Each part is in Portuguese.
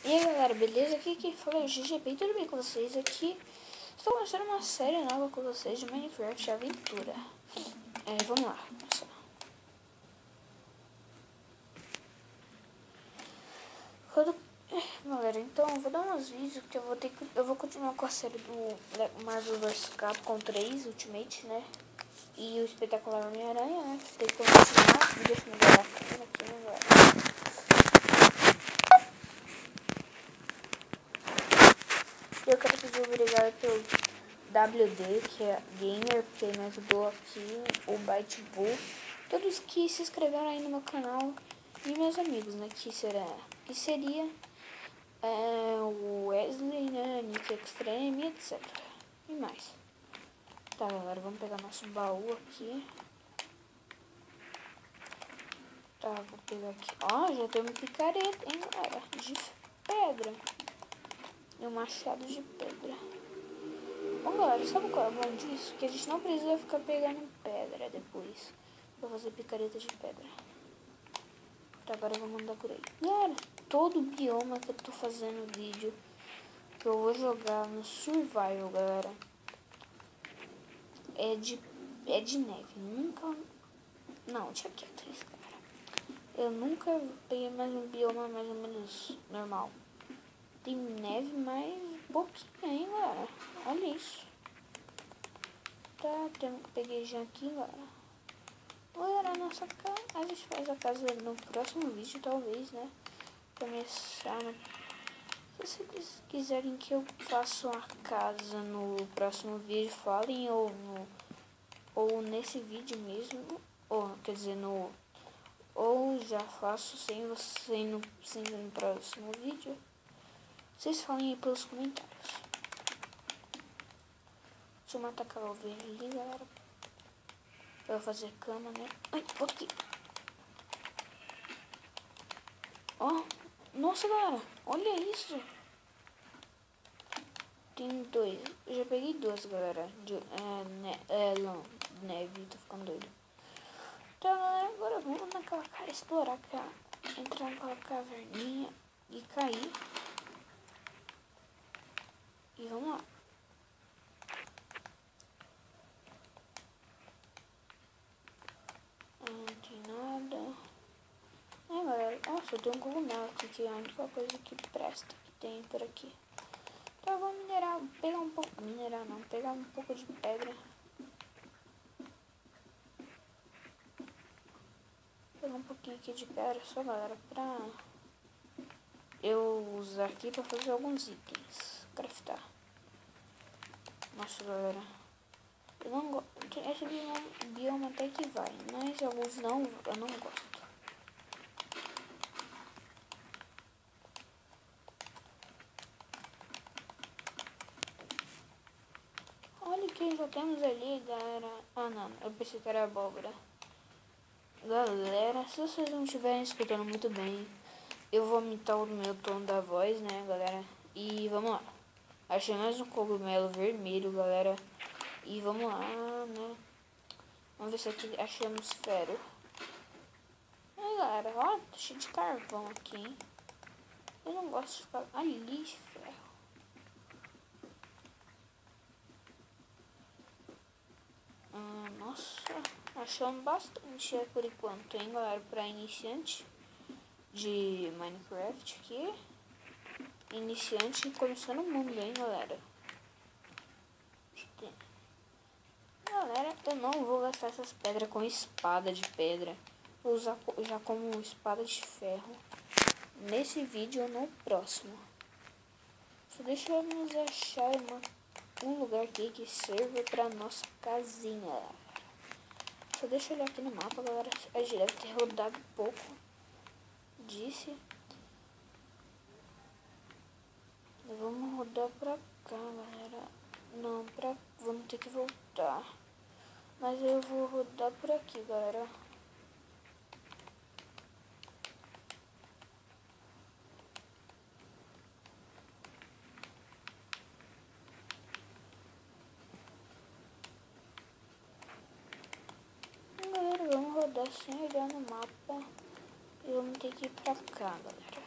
E aí galera, beleza? Aqui quem fala é o GGB, tudo bem com vocês? Aqui estou mostrando uma série nova com vocês de Minecraft Aventura. Vamos lá, começar. Galera, então eu vou dar uns vídeos que eu vou continuar com a série do Marvel vs Capcom 3 Ultimate, né? E o Espetacular Homem-Aranha, né? Tem que continuar. Deixa eu mudar a câmera aqui, né, galera? Eu quero pedir obrigado pelo WD, que é gamer, que me ajudou aqui, o Bytebull, todos que se inscreveram aí no meu canal, e meus amigos, né, que seria o Wesley, né, Nick Extreme, etc. E mais. Tá, galera, vamos pegar nosso baú aqui. Tá, vou pegar aqui. Ó, já tem uma picareta, hein, galera, de pedra. E um machado de pedra. Bom, galera, sabe qual é o bom disso? Que a gente não precisa ficar pegando pedra depois pra fazer picareta de pedra. Tá, agora eu vou mandar por aí. Galera, todo bioma que eu tô fazendo vídeo, que eu vou jogar no Survival, galera, é de neve. Nunca... Não, deixa quieto isso, cara. Eu nunca peguei mais um bioma mais ou menos normal. Tem neve, mas pouquinho, hein, galera. Olha isso. Tá, peguei já aqui, galera. Galera, a nossa casa, a gente faz a casa no próximo vídeo, talvez, né? Começar, né? Se vocês quiserem que eu faça uma casa no próximo vídeo, falem, ou nesse vídeo mesmo, ou quer dizer, ou já faço sem no próximo vídeo. Vocês falem aí pelos comentários. Deixa eu matar aquela ovelha ali, galera. Pra eu fazer cama, né? Ai, aqui. Ó, nossa, galera, olha isso. Tem dois. Eu já peguei duas, galera. Neve, tô ficando doido. Então, galera, agora vamos naquela cara explorar, entrar naquela caverninha e cair. E vamos lá. Não tem nada. Galera, nossa, eu tenho um cogumelo aqui, que é a única coisa que presta que tem por aqui. Então eu vou pegar um pouco de pedra. Pegar um pouquinho aqui de pedra só, galera, pra eu usar aqui pra fazer alguns itens. Craftar. Nossa, galera. Eu não gosto. Esse bioma até que vai, mas alguns não, eu não gosto. Olha que já temos ali, galera. Ah, não, eu pensei que era abóbora. Galera, se vocês não estiverem escutando muito bem, eu vou aumentar o meu tom da voz, né, galera? E vamos lá. Achei mais um cogumelo vermelho, galera. E vamos lá, né? Vamos ver se aqui achamos ferro. Aí, galera, ó, tá cheio de carvão aqui, hein? Eu não gosto de ficar ali, ferro. Nossa, achamos bastante por enquanto, hein, galera? Pra iniciante de Minecraft aqui. Iniciante começando o mundo, hein, galera? Galera, eu não vou gastar essas pedras com espada de pedra. Vou usar já como espada de ferro nesse vídeo ou no próximo. Só deixa eu nos achar um lugar aqui que serve pra nossa casinha, galera. Só deixa eu olhar aqui no mapa, galera. A gente deve ter rodado pouco. Disse. Vamos rodar pra cá, galera. Não, vamos ter que voltar. Mas eu vou rodar por aqui, galera. Galera, vamos rodar sem olhar no mapa. E vamos ter que ir pra cá, galera.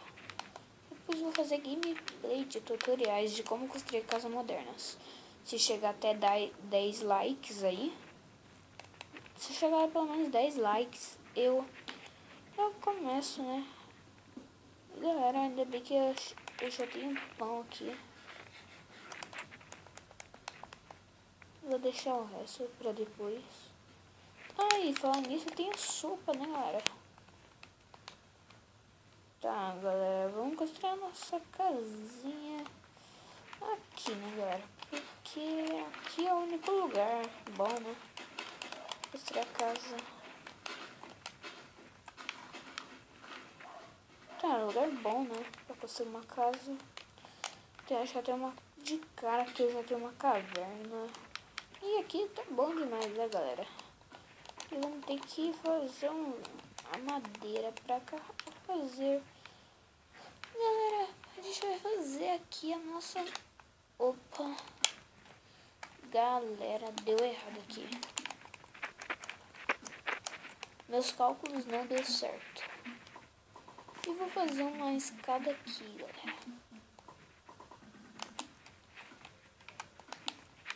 Depois vou fazer gameplay de tutoriais de como construir casas modernas. Se chegar até 10 likes aí, se chegar a pelo menos 10 likes, eu começo, né? Galera, ainda bem que eu já tenho pão aqui. Vou deixar o resto pra depois. Ah, e falando nisso, eu tenho sopa, né, galera? Tá, galera, vamos construir a nossa casinha aqui, né, galera? Porque aqui é o único lugar bom, né? Construir a casa. Tá, é um lugar bom, né? Pra construir uma casa. Já tem uma de cara que eu já tenho uma caverna. E aqui tá bom demais, né, galera? E vamos ter que fazer a madeira pra cá. Fazer. Galera, a gente vai fazer aqui a nossa... Opa. Galera, deu errado aqui. Meus cálculos não deu certo. E vou fazer uma escada aqui, galera.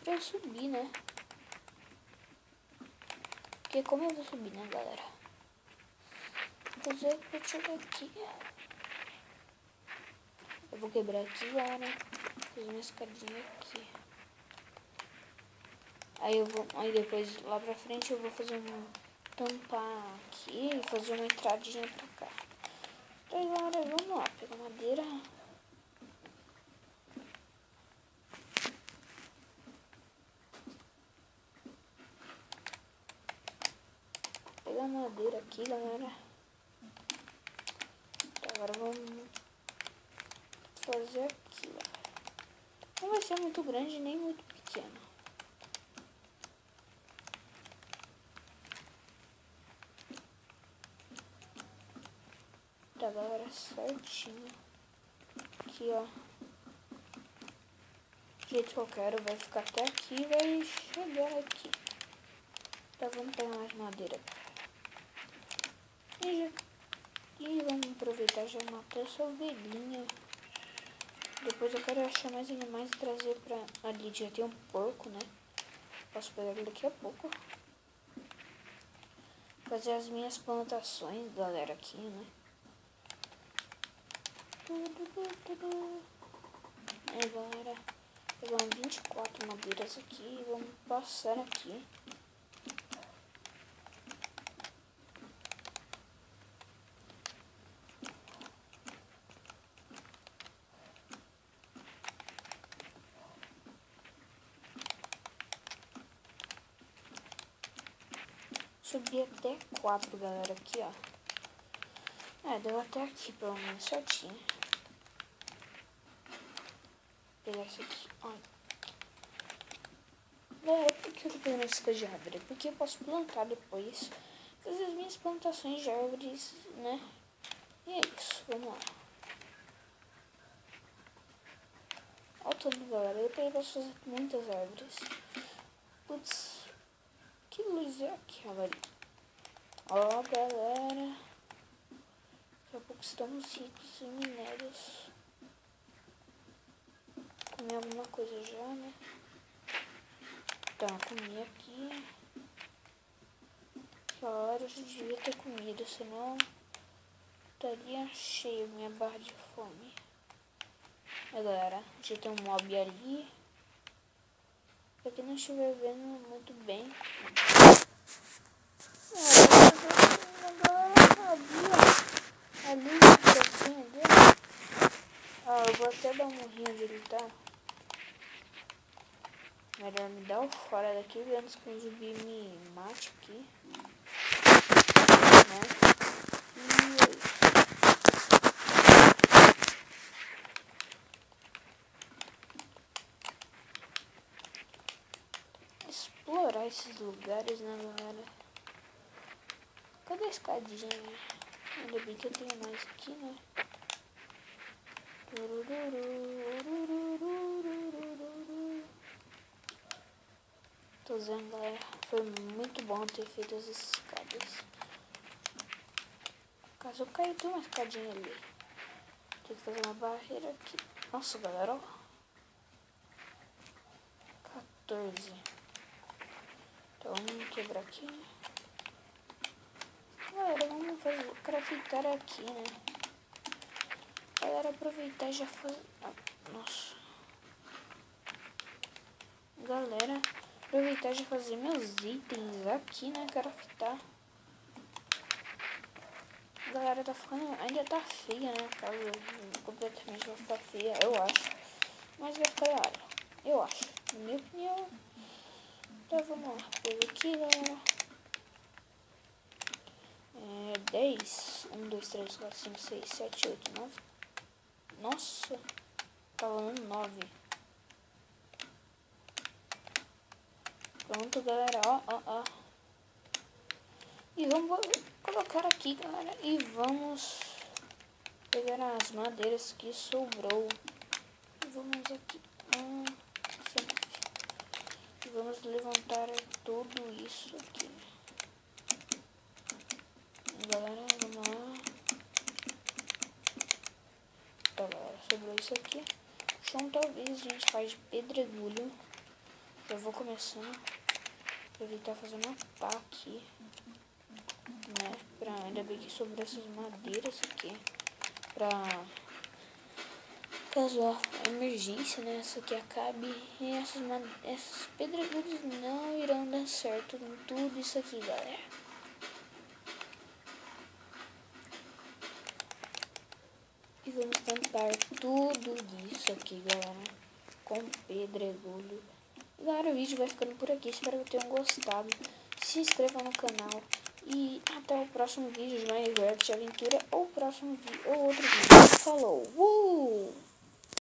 Pra eu subir, né? Porque como eu vou subir, né, galera? Vou fazer pra chegar aqui. Eu vou quebrar aqui, galera. Fazer uma escadinha aqui. Aí depois lá pra frente eu vou fazer tampar aqui e fazer uma entradinha pra cá. Então, galera, vamos lá, pegar madeira. Pegar madeira aqui, galera. Então, agora vamos fazer aqui, galera. Não vai ser muito grande nem muito pequeno. Tá, galera, certinho. Aqui, ó. Do jeito que eu quero, vai ficar até aqui e vai chegar aqui. Tá, vamos pegar mais madeira. E vamos aproveitar já matar essa ovelhinha. Depois eu quero achar mais animais e trazer pra ali. Já tem um porco, né? Posso pegar ele daqui a pouco. Fazer as minhas plantações, galera, aqui, né? Aí, galera, pegamos 24 madeiras aqui e vamos passar aqui. Subi até 4, galera, aqui, ó. Deu até aqui, pelo menos, certinho. Vou pegar esse aqui, ó. Galera, por que eu tô pegando esse casca de árvore? Porque eu posso plantar depois. Fazer as minhas plantações de árvores, né? E é isso, vamos lá. Olha o tanto, galera. Depois eu posso fazer muitas árvores. Putz. Que luz é aquela ali? Ó, galera. Daqui a pouco estamos ricos em minérios. Comer alguma coisa já, né? Tá, comi aqui. Aquela hora eu já devia ter comido, senão estaria cheia minha barra de fome. Aí, galera, já tem um mob ali. Pra quem não estiver vendo muito bem. Ali, assim, eu vou até dar um morrinho onde ele tá. Melhor me dar o fora daqui, antes que o zumbi me mate aqui. Né? E explorar esses lugares, né, galera? Cadê a escadinha? Ainda bem que eu tenho mais aqui, né? Tô vendo, galera. Foi muito bom ter feito as escadas. Caso eu caia, tem uma escadinha ali. Tem que fazer uma barreira aqui. Nossa, galera, ó. 14. Então vamos quebrar aqui. Galera, vamos fazer craftar aqui, né? Galera, aproveitar e já fazer... Nossa. Galera, aproveitar e já fazer meus itens aqui, né? Craftar. Galera, tá ficando... Ainda tá feia, né? A casa completamente vai ficar feia, eu acho. Mas vai ficar legal, eu acho. Na minha opinião. Então vamos lá. Pega aqui, galera. 10. 1, 2, 3, 4, 5, 6, 7, 8, 9. Nossa. Tá falando 9. Pronto, galera. Ó. E vamos colocar aqui, galera. E vamos pegar as madeiras que sobrou. E vamos aqui. E vamos levantar tudo isso aqui. Galera, vamos lá. Tá, galera, sobrou isso aqui. O chão talvez a gente faz de pedregulho. Já vou começando. Aproveitar fazer uma pá aqui. Né? Ainda bem que sobrou essas madeiras aqui. Pra caso a emergência, né? Essa aqui acabe. E essas pedregulhos não irão dar certo em tudo isso aqui, galera. E vamos tampar tudo isso aqui, galera, com pedregulho. Galera, o vídeo vai ficando por aqui. Espero que tenham gostado. Se inscreva no canal. E até o próximo vídeo de Minecraft Aventura. Ou outro vídeo. Falou!